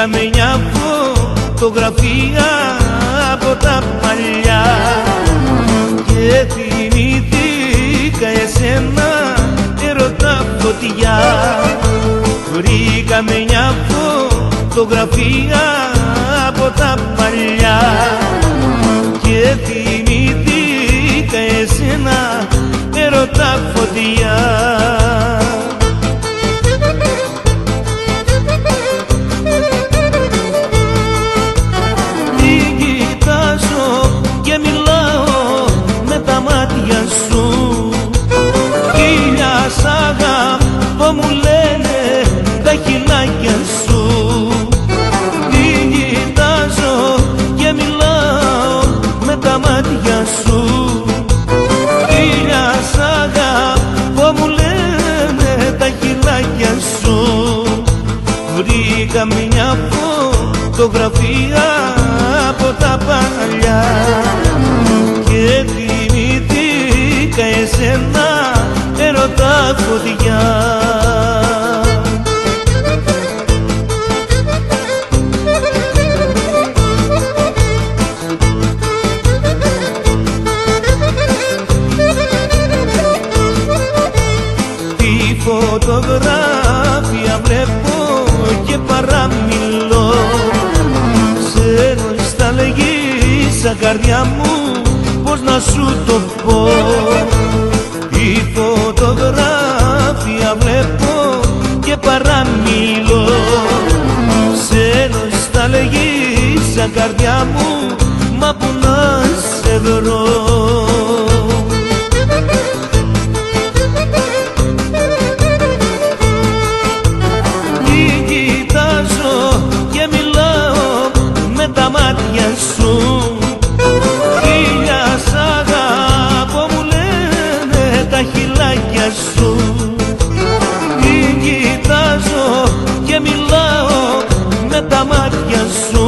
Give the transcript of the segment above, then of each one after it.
Βρήκαμε μια φωτογραφία από τα παλιά και θυμήθηκα εσένα, έρωτα φωτιά. Βρήκαμε μια φωτογραφία από τα παλιά και θυμήθηκα εσένα, έρωτα φωτιά. Σ' αγαπώ μου λένε τα χειλάκια σου. Τι κοιτάζω και μιλάω με τα μάτια σου. Φίλια σ' αγαπώ μου λένε τα χειλάκια σου. Βρήκα μια φωτογραφία από τα παλιά και θυμήθηκα εσένα, έρωτα φωτιά. Τη φωτογραφία βλέπω και παραμιλώ, σε νοσταλγίσα καρδιά μου, πώς να σου το πω. Τη φωτογραφία βλέπω και παραμιλώ, σε νοσταλγίσα καρδιά μου, μα που να σε βρω. Τι κοιτάζω και μιλάω με τα μάτια σου. Φίλια σ' αγαπώ μου λένε τα χειλάκια σου. Τι κοιτάζω και μιλάω με τα μάτια σου.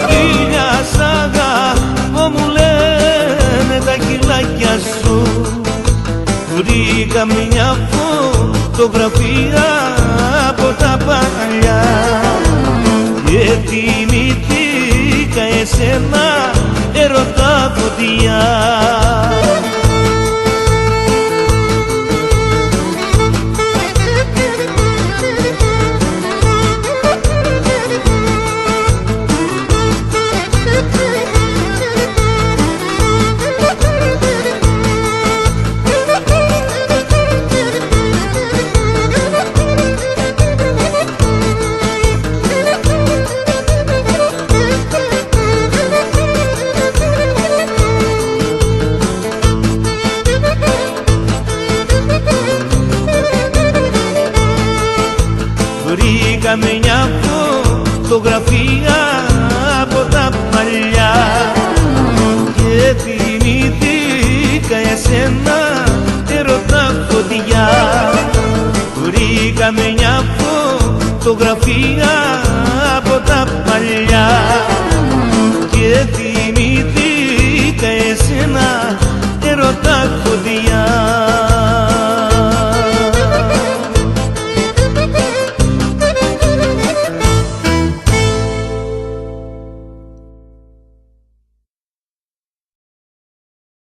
Φίλια σ' αγαπώ μου λένε τα χειλάκια σου. Βρήκα μια φωτογραφία από τα παλιά και θυμήθηκα εσένα, έρωτα φωτιά. Βρήκαμε μια φωτογραφία από τα παλιά και θυμήθηκα εσένα, έρωτα φωτιά. Βρήκαμε μια φωτογραφία